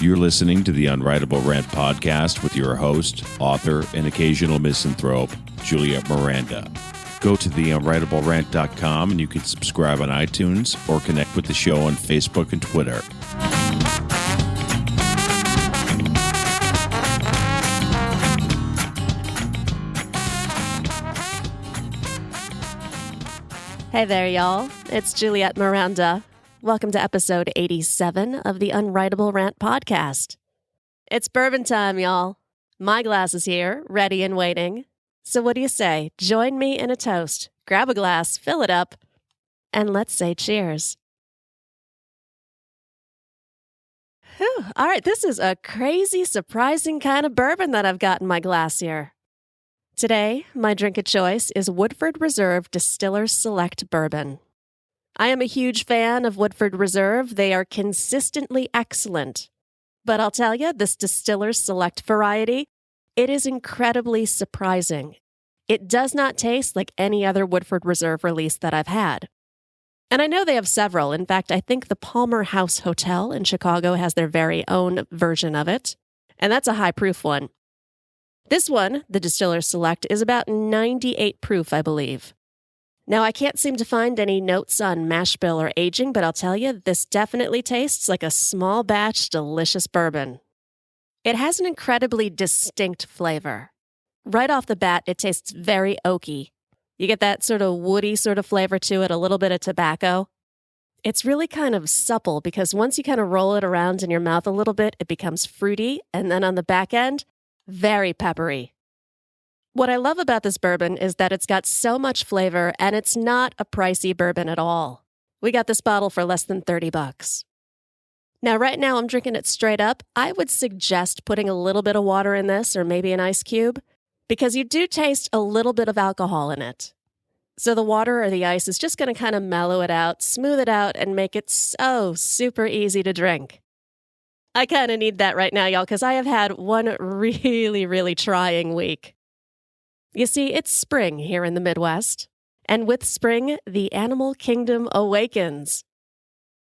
You're listening to the Unwritable Rant podcast with your host, author, and occasional misanthrope, Juliette Miranda. Go to theunwritablerant.com and you can subscribe on iTunes or connect with the show on Facebook and Twitter. Hey there, y'all. It's Juliette Miranda. Welcome to episode 87 of the Unwritable Rant podcast. It's bourbon time, y'all. My glass is here, ready and waiting. So what do you say? Join me in a toast. Grab a glass, fill it up, and let's say cheers. Whew. All right, this is a crazy, surprising kind of bourbon that I've got in my glass here. Today, my drink of choice is Woodford Reserve Distiller Select Bourbon. I am a huge fan of Woodford Reserve. They are consistently excellent. But I'll tell you, this Distiller Select variety, it is incredibly surprising. It does not taste like any other Woodford Reserve release that I've had. And I know they have several. In fact, I think the Palmer House Hotel in Chicago has their very own version of it. And that's a high proof one. This one, the Distiller Select, is about 98 proof, I believe. Now, I can't seem to find any notes on mash bill or aging, but I'll tell you, this definitely tastes like a small batch, delicious bourbon. It has an incredibly distinct flavor. Right off the bat, it tastes very oaky. You get that sort of woody sort of flavor to it, a little bit of tobacco. It's really kind of supple because once you kind of roll it around in your mouth a little bit, it becomes fruity, and then on the back end, very peppery. What I love about this bourbon is that it's got so much flavor and it's not a pricey bourbon at all. We got this bottle for less than $30. Now, right now I'm drinking it straight up. I would suggest putting a little bit of water in this or maybe an ice cube because you do taste a little bit of alcohol in it. So the water or the ice is just going to kind of mellow it out, smooth it out, and make it so super easy to drink. I kind of need that right now, y'all, because I have had one really trying week. You see, it's spring here in the Midwest, and with spring, the animal kingdom awakens.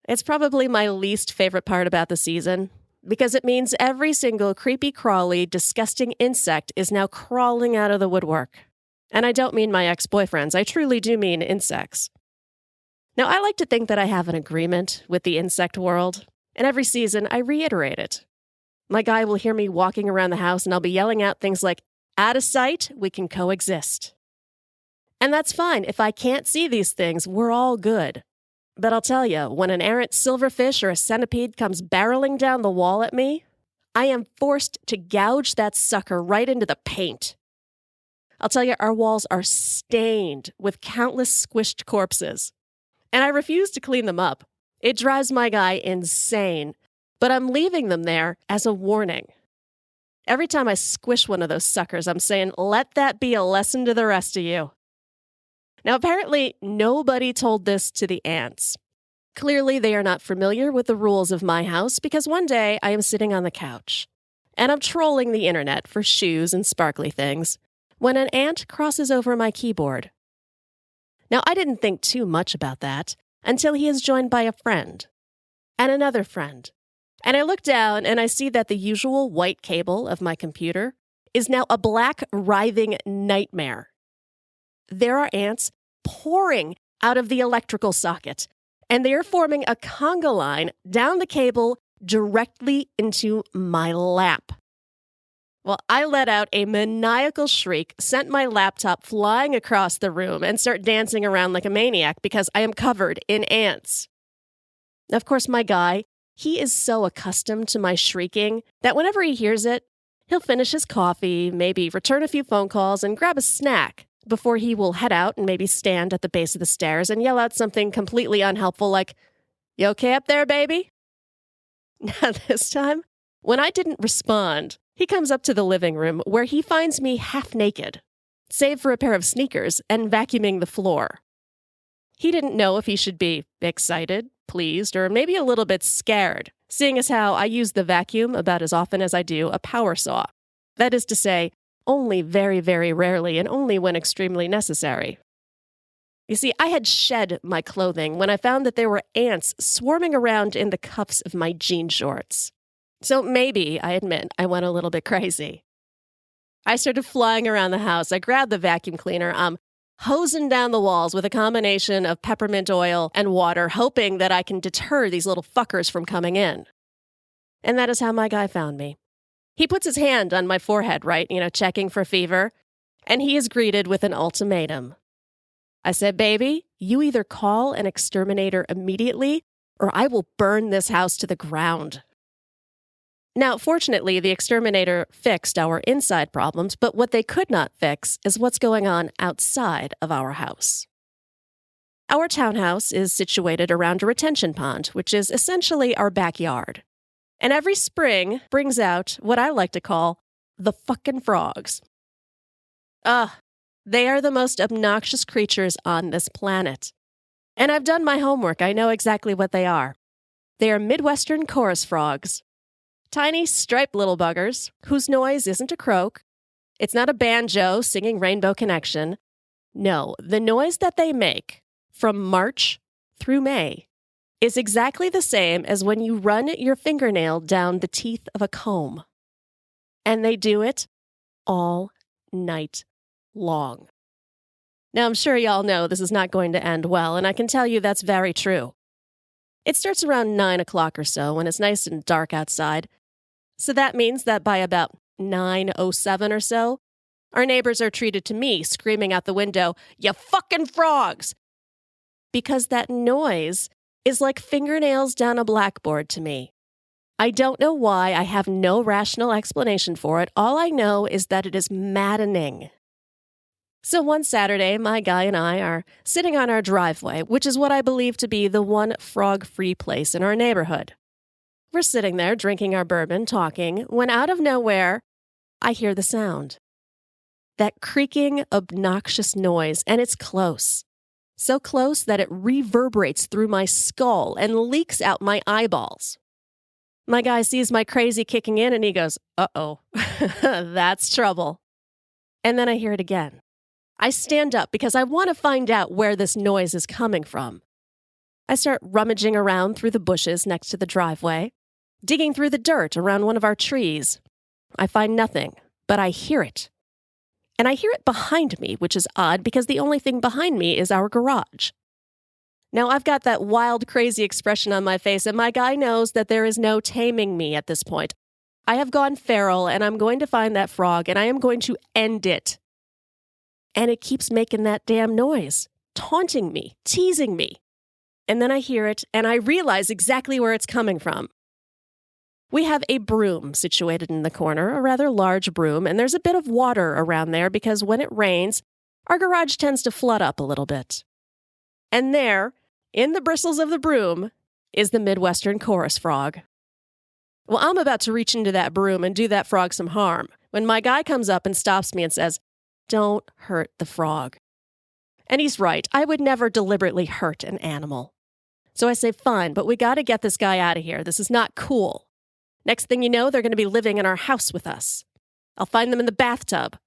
It's probably my least favorite part about the season, because it means every single creepy, crawly, disgusting insect is now crawling out of the woodwork. And I don't mean my ex-boyfriends, I truly do mean insects. Now, I like to think that I have an agreement with the insect world, and every season I reiterate it. My guy will hear me walking around the house, and I'll be yelling out things like, "Out of sight, we can coexist." And that's fine. If I can't see these things, we're all good. But I'll tell you, when an errant silverfish or a centipede comes barreling down the wall at me, I am forced to gouge that sucker right into the paint. I'll tell you, our walls are stained with countless squished corpses. And I refuse to clean them up. It drives my guy insane. But I'm leaving them there as a warning. Every time I squish one of those suckers, I'm saying, let that be a lesson to the rest of you. Now, apparently, nobody told this to the ants. Clearly, they are not familiar with the rules of my house because one day I am sitting on the couch and I'm trolling the internet for shoes and sparkly things when an ant crosses over my keyboard. Now, I didn't think too much about that until he is joined by a friend and another friend. And I look down and I see that the usual white cable of my computer is now a black, writhing nightmare. There are ants pouring out of the electrical socket, and they are forming a conga line down the cable directly into my lap. Well, I let out a maniacal shriek, sent my laptop flying across the room, and start dancing around like a maniac because I am covered in ants. Of course, my guy, he is so accustomed to my shrieking that whenever he hears it, he'll finish his coffee, maybe return a few phone calls, and grab a snack before he will head out and maybe stand at the base of the stairs and yell out something completely unhelpful like, "You okay up there, baby?" Now this time, when I didn't respond, he comes up to the living room where he finds me half naked, save for a pair of sneakers and vacuuming the floor. He didn't know if he should be excited, pleased, or maybe a little bit scared, seeing as how I use the vacuum about as often as I do a power saw. That is to say, only very, very rarely and only when extremely necessary. You see, I had shed my clothing when I found that there were ants swarming around in the cuffs of my jean shorts. So maybe, I admit, I went a little bit crazy. I started flying around the house. I grabbed the vacuum cleaner. I'm hosing down the walls with a combination of peppermint oil and water, hoping that I can deter these little fuckers from coming in. And that is how my guy found me. He puts his hand on my forehead, right? Checking for fever. And he is greeted with an ultimatum. I said, baby, you either call an exterminator immediately or I will burn this house to the ground. Now, fortunately, the exterminator fixed our inside problems, but what they could not fix is what's going on outside of our house. Our townhouse is situated around a retention pond, which is essentially our backyard. And every spring brings out what I like to call the fucking frogs. They are the most obnoxious creatures on this planet. And I've done my homework. I know exactly what they are. They are Midwestern chorus frogs. Tiny, striped little buggers whose noise isn't a croak. It's not a banjo singing Rainbow Connection. No, the noise that they make from March through May is exactly the same as when you run your fingernail down the teeth of a comb. And they do it all night long. Now, I'm sure y'all know this is not going to end well, and I can tell you that's very true. It starts around 9 o'clock or so when it's nice and dark outside. So that means that by about 9:07 or so, our neighbors are treated to me screaming out the window, "You fucking frogs!" Because that noise is like fingernails down a blackboard to me. I don't know why. I have no rational explanation for it. All I know is that it is maddening. So one Saturday, my guy and I are sitting on our driveway, which is what I believe to be the one frog-free place in our neighborhood. We're sitting there drinking our bourbon, talking, when out of nowhere, I hear the sound. That creaking, obnoxious noise, and it's close. So close that it reverberates through my skull and leaks out my eyeballs. My guy sees my crazy kicking in and he goes, "Uh-oh, that's trouble." And then I hear it again. I stand up because I want to find out where this noise is coming from. I start rummaging around through the bushes next to the driveway, digging through the dirt around one of our trees. I find nothing, but I hear it. And I hear it behind me, which is odd because the only thing behind me is our garage. Now, I've got that wild, crazy expression on my face, and my guy knows that there is no taming me at this point. I have gone feral, and I'm going to find that frog, and I am going to end it. And it keeps making that damn noise, taunting me, teasing me. And then I hear it, and I realize exactly where it's coming from. We have a broom situated in the corner, a rather large broom, and there's a bit of water around there because when it rains, our garage tends to flood up a little bit. And there, in the bristles of the broom, is the Midwestern chorus frog. Well, I'm about to reach into that broom and do that frog some harm when my guy comes up and stops me and says, "Don't hurt the frog." And he's right. I would never deliberately hurt an animal. So I say, fine, but we got to get this guy out of here. This is not cool. Next thing you know, they're going to be living in our house with us. I'll find them in the bathtub.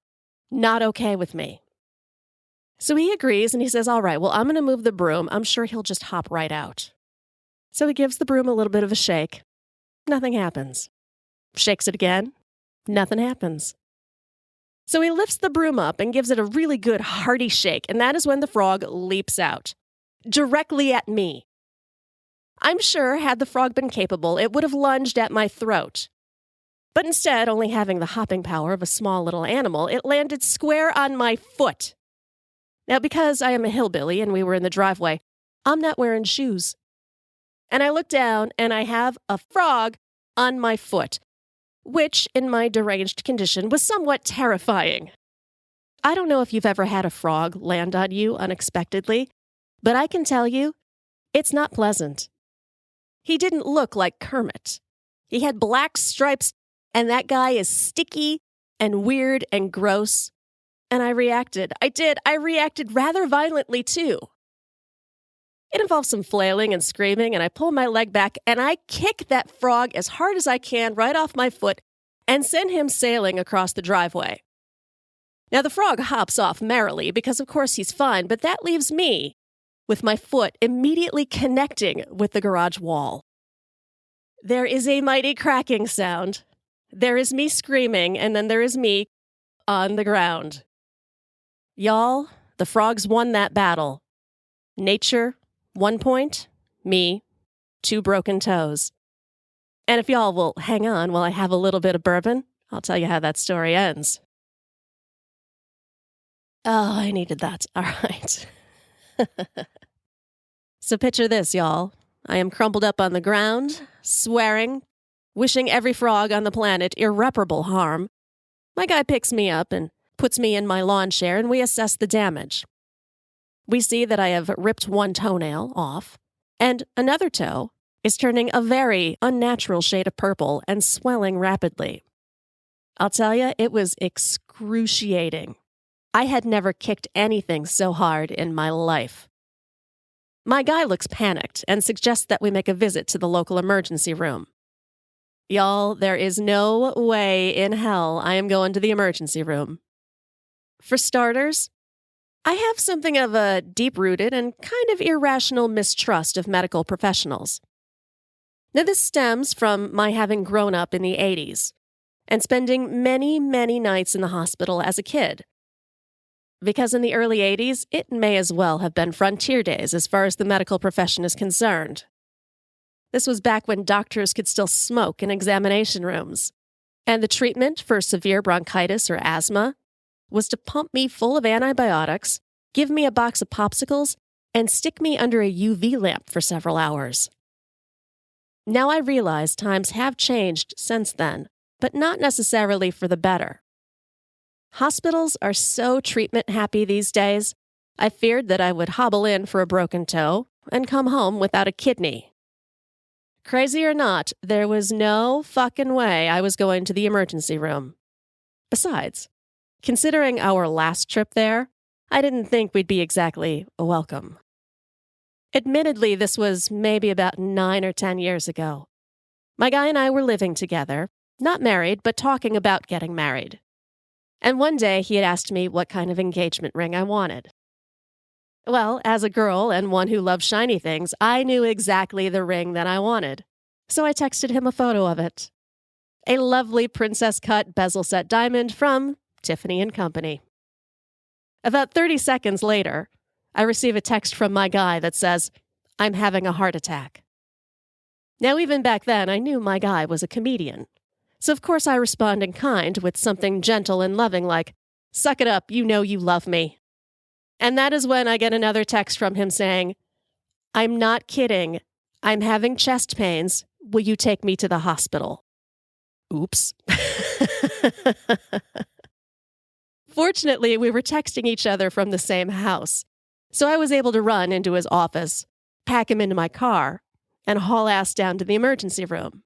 Not okay with me. So he agrees and he says, all right, well, I'm going to move the broom. I'm sure he'll just hop right out. So he gives the broom a little bit of a shake. Nothing happens. Shakes it again. Nothing happens. So he lifts the broom up and gives it a really good hearty shake, and that is when the frog leaps out. Directly at me. I'm sure, had the frog been capable, it would have lunged at my throat. But instead, only having the hopping power of a small little animal, it landed square on my foot. Now, because I am a hillbilly and we were in the driveway, I'm not wearing shoes. And I look down and I have a frog on my foot, which, in my deranged condition, was somewhat terrifying. I don't know if you've ever had a frog land on you unexpectedly, but I can tell you, it's not pleasant. He didn't look like Kermit. He had black stripes, and that guy is sticky and weird and gross. And I reacted. I reacted rather violently, too. It involves some flailing and screaming, and I pull my leg back, and I kick that frog as hard as I can right off my foot and send him sailing across the driveway. Now, the frog hops off merrily because, of course, he's fine, but that leaves me with my foot immediately connecting with the garage wall. There is a mighty cracking sound. There is me screaming, and then there is me on the ground. Y'all, the frogs won that battle. Nature, 1 point. Me, 2 broken toes. And if y'all will hang on while I have a little bit of bourbon, I'll tell you how that story ends. Oh, I needed that. All right. So picture this, y'all. I am crumpled up on the ground, swearing, wishing every frog on the planet irreparable harm. My guy picks me up and puts me in my lawn chair, and we assess the damage. We see that I have ripped 1 toenail off, and another toe is turning a very unnatural shade of purple and swelling rapidly. I'll tell you, it was excruciating. I had never kicked anything so hard in my life. My guy looks panicked and suggests that we make a visit to the local emergency room. Y'all, there is no way in hell I am going to the emergency room. For starters, I have something of a deep-rooted and kind of irrational mistrust of medical professionals. Now, this stems from my having grown up in the 80s and spending many, many nights in the hospital as a kid. Because in the early 80s, it may as well have been frontier days as far as the medical profession is concerned. This was back when doctors could still smoke in examination rooms, and the treatment for severe bronchitis or asthma was to pump me full of antibiotics, give me a box of popsicles, and stick me under a UV lamp for several hours. Now I realize times have changed since then, but not necessarily for the better. Hospitals are so treatment-happy these days, I feared that I would hobble in for a broken toe and come home without a kidney. Crazy or not, there was no fucking way I was going to the emergency room. Besides, considering our last trip there, I didn't think we'd be exactly welcome. Admittedly, this was maybe about 9 or 10 years ago. My guy and I were living together, not married, but talking about getting married. And one day he had asked me what kind of engagement ring I wanted. Well, as a girl and one who loved shiny things, I knew exactly the ring that I wanted. So I texted him a photo of it. A lovely princess-cut bezel-set diamond from Tiffany & Company. About 30 seconds later, I receive a text from my guy that says, "I'm having a heart attack." Now, even back then, I knew my guy was a comedian. So of course I respond in kind with something gentle and loving like, "Suck it up, you know you love me." And that is when I get another text from him saying, "I'm not kidding. I'm having chest pains. Will you take me to the hospital?" Oops. Fortunately, we were texting each other from the same house, so I was able to run into his office, pack him into my car, and haul ass down to the emergency room.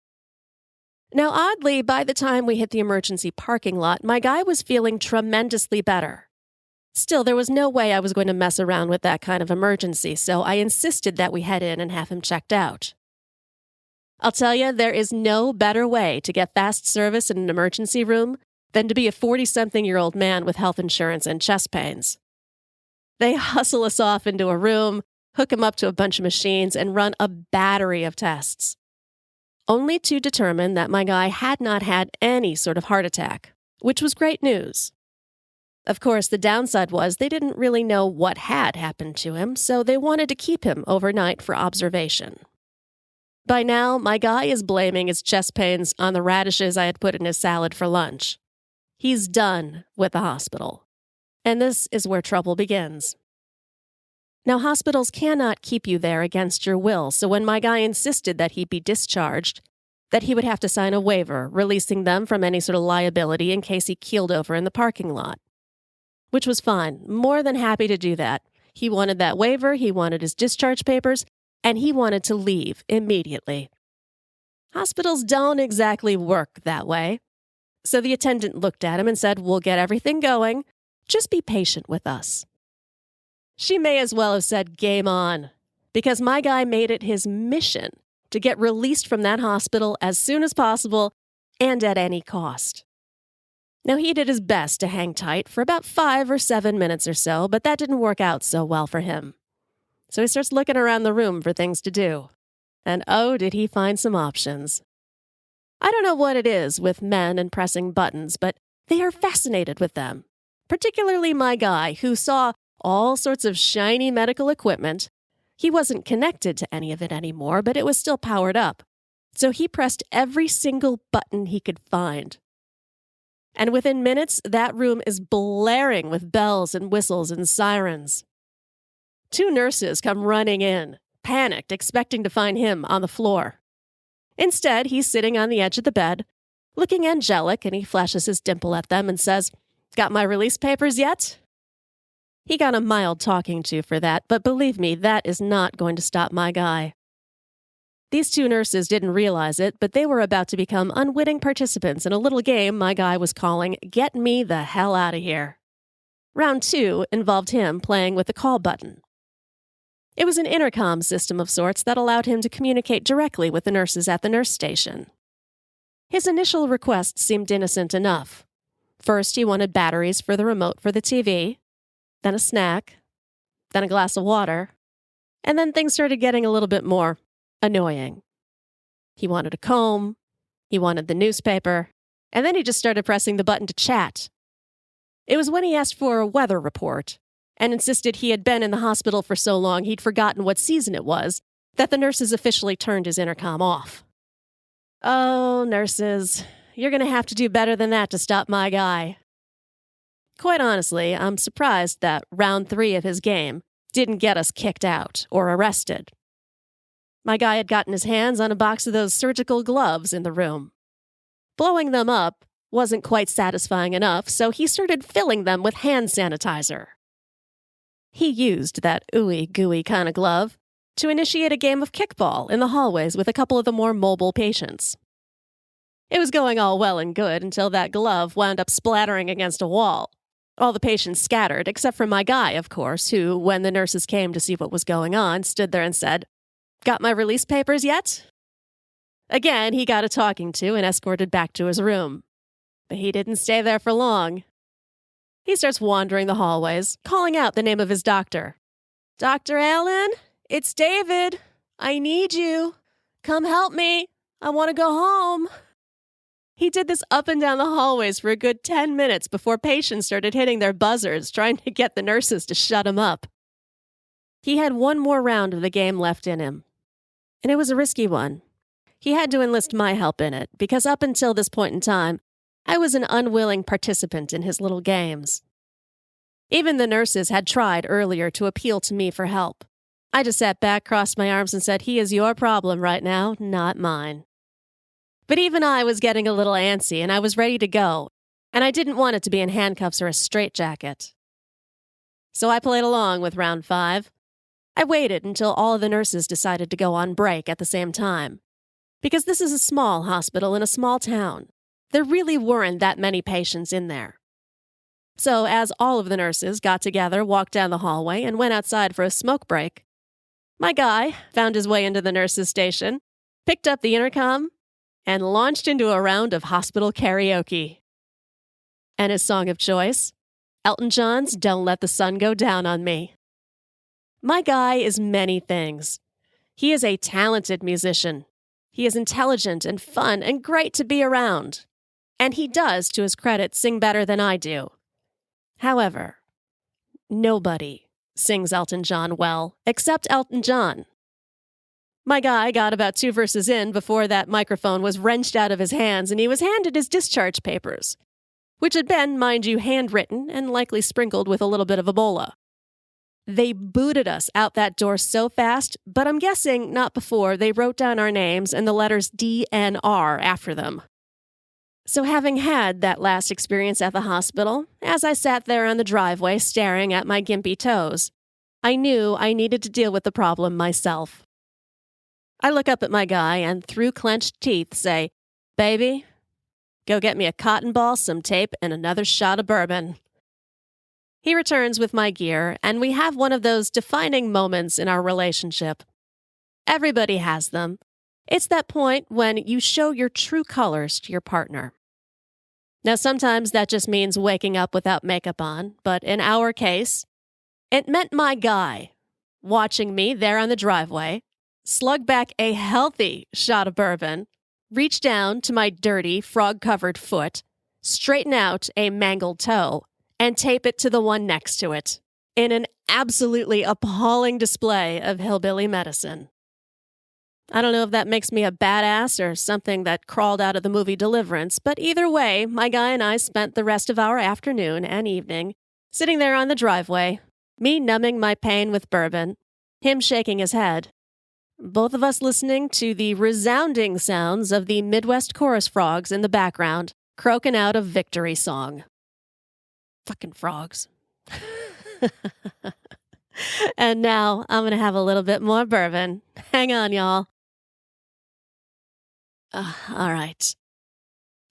Now, oddly, by the time we hit the emergency parking lot, my guy was feeling tremendously better. Still, there was no way I was going to mess around with that kind of emergency, so I insisted that we head in and have him checked out. I'll tell you, there is no better way to get fast service in an emergency room than to be a 40-something-year-old man with health insurance and chest pains. They hustle us off into a room, hook him up to a bunch of machines, and run a battery of tests, only to determine that my guy had not had any sort of heart attack, which was great news. Of course, the downside was they didn't really know what had happened to him, so they wanted to keep him overnight for observation. By now, my guy is blaming his chest pains on the radishes I had put in his salad for lunch. He's done with the hospital. And this is where trouble begins. Now, hospitals cannot keep you there against your will, so when my guy insisted that he be discharged, that he would have to sign a waiver releasing them from any sort of liability in case he keeled over in the parking lot. Which was fine. More than happy to do that. He wanted that waiver, he wanted his discharge papers, and he wanted to leave immediately. Hospitals don't exactly work that way. So the attendant looked at him and said, "We'll get everything going. Just be patient with us." She may as well have said, "Game on," because my guy made it his mission to get released from that hospital as soon as possible and at any cost. Now, he did his best to hang tight for about 5 or 7 minutes or so, but that didn't work out so well for him. So he starts looking around the room for things to do. And oh, did he find some options. I don't know what it is with men and pressing buttons, but they are fascinated with them. Particularly my guy, who saw all sorts of shiny medical equipment. He wasn't connected to any of it anymore, but it was still powered up. So he pressed every single button he could find. And within minutes, that room is blaring with bells and whistles and sirens. 2 nurses come running in, panicked, expecting to find him on the floor. Instead, he's sitting on the edge of the bed, looking angelic, and he flashes his dimple at them and says, "Got my release papers yet?" He got a mild talking to for that, but believe me, that is not going to stop my guy. These 2 nurses didn't realize it, but they were about to become unwitting participants in a little game my guy was calling Get Me the Hell Out of Here. Round 2 involved him playing with the call button. It was an intercom system of sorts that allowed him to communicate directly with the nurses at the nurse station. His initial request seemed innocent enough. First, he wanted batteries for the remote for the TV, then a snack, then a glass of water, and then things started getting a little bit more annoying. He wanted a comb, he wanted the newspaper, and then he just started pressing the button to chat. It was when he asked for a weather report and insisted he had been in the hospital for so long he'd forgotten what season it was that the nurses officially turned his intercom off. Oh, nurses, you're going to have to do better than that to stop my guy. Quite honestly, I'm surprised that round 3 of his game didn't get us kicked out or arrested. My guy had gotten his hands on a box of those surgical gloves in the room. Blowing them up wasn't quite satisfying enough, so he started filling them with hand sanitizer. He used that ooey gooey kind of glove to initiate a game of kickball in the hallways with a couple of the more mobile patients. It was going all well and good until that glove wound up splattering against a wall. All the patients scattered, except for my guy, of course, who, when the nurses came to see what was going on, stood there and said, "Got my release papers yet?" Again, he got a talking to and escorted back to his room. But he didn't stay there for long. He starts wandering the hallways, calling out the name of his doctor. "Dr. Allen, it's David. I need you. Come help me. I want to go home." He did this up and down the hallways for a good 10 minutes before patients started hitting their buzzers, trying to get the nurses to shut him up. He had one more round of the game left in him. And it was a risky one. He had to enlist my help in it, because up until this point in time, I was an unwilling participant in his little games. Even the nurses had tried earlier to appeal to me for help. I just sat back, crossed my arms, and said, "He is your problem right now, not mine." But even I was getting a little antsy, and I was ready to go, and I didn't want it to be in handcuffs or a straitjacket. So I played along with round 5. I waited until all of the nurses decided to go on break at the same time. Because this is a small hospital in a small town. There really weren't that many patients in there. So as all of the nurses got together, walked down the hallway, and went outside for a smoke break, my guy found his way into the nurses' station, picked up the intercom, and launched into a round of hospital karaoke. And his song of choice, Elton John's "Don't Let the Sun Go Down on Me." My guy is many things. He is a talented musician. He is intelligent and fun and great to be around. And he does, to his credit, sing better than I do. However, nobody sings Elton John well except Elton John. My guy got about 2 verses in before that microphone was wrenched out of his hands and he was handed his discharge papers, which had been, mind you, handwritten and likely sprinkled with a little bit of Ebola. They booted us out that door so fast, but I'm guessing not before they wrote down our names and the letters DNR after them. So having had that last experience at the hospital, as I sat there on the driveway staring at my gimpy toes, I knew I needed to deal with the problem myself. I look up at my guy and, through clenched teeth, say, "Baby, go get me a cotton ball, some tape, and another shot of bourbon." He returns with my gear, and we have one of those defining moments in our relationship. Everybody has them. It's that point when you show your true colors to your partner. Now, sometimes that just means waking up without makeup on, but in our case, it meant my guy watching me there on the driveway, slug back a healthy shot of bourbon, reach down to my dirty, frog-covered foot, straighten out a mangled toe, and tape it to the one next to it in an absolutely appalling display of hillbilly medicine. I don't know if that makes me a badass or something that crawled out of the movie Deliverance, but either way, my guy and I spent the rest of our afternoon and evening sitting there on the driveway, me numbing my pain with bourbon, him shaking his head, both of us listening to the resounding sounds of the Midwest chorus frogs in the background, croaking out a victory song. Fucking frogs. And now I'm going to have a little bit more bourbon. Hang on, y'all. All right.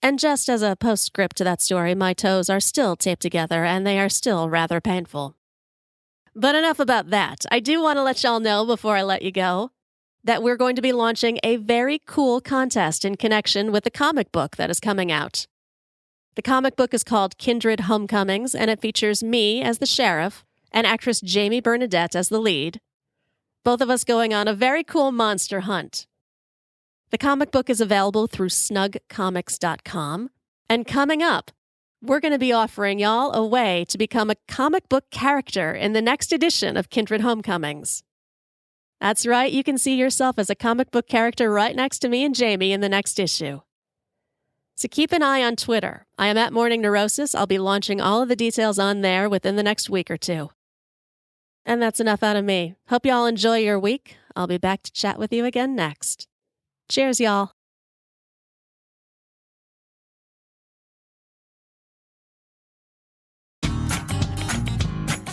And just as a postscript to that story, my toes are still taped together and they are still rather painful. But enough about that. I do want to let y'all know before I let you go that we're going to be launching a very cool contest in connection with the comic book that is coming out. The comic book is called Kindred Homecomings, and it features me as the sheriff and actress Jamie Bernadette as the lead, both of us going on a very cool monster hunt. The comic book is available through snugcomics.com, and coming up, we're going to be offering y'all a way to become a comic book character in the next edition of Kindred Homecomings. That's right, you can see yourself as a comic book character right next to me and Jamie in the next issue. So keep an eye on Twitter. I am at Morning Neurosis. I'll be launching all of the details on there within the next week or two. And that's enough out of me. Hope y'all enjoy your week. I'll be back to chat with you again next. Cheers, y'all.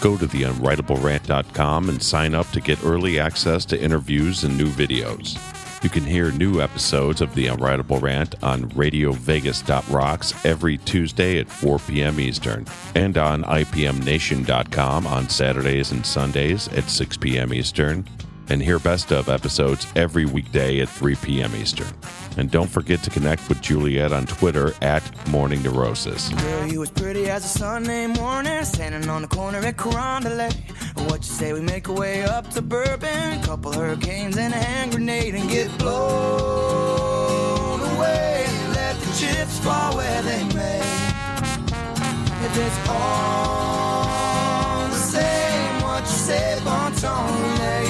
Go to theunwritablерant.com and sign up to get early access to interviews and new videos. You can hear new episodes of The Unwritable Rant on radiovegas.rocks every Tuesday at 4 p.m. Eastern and on IPMNation.com on Saturdays and Sundays at 6 p.m. Eastern, and hear best of episodes every weekday at 3 p.m. Eastern. And don't forget to connect with Juliette on Twitter at Morning Neurosis. Girl, you as pretty as a Sunday morning, standing on the corner at Carondelet. What you say we make our way up to Bourbon, couple hurricanes and a hand grenade, and get blown away. Let the chips fall where they may. If it's all the same, what you say, bon ton relay.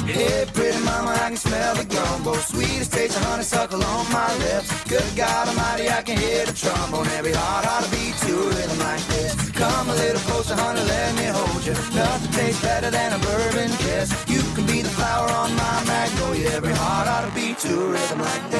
Hey, pretty mama, I can smell the gumbo. Sweet as taste of honeysuckle on my lips. Good God Almighty, I can hear the trombone. Every heart ought to beat to a rhythm like this. Come a little closer, honey, let me hold you. Nothing tastes better than a bourbon kiss. You can be the flower on my magnolia. Every heart ought to beat to a rhythm like this.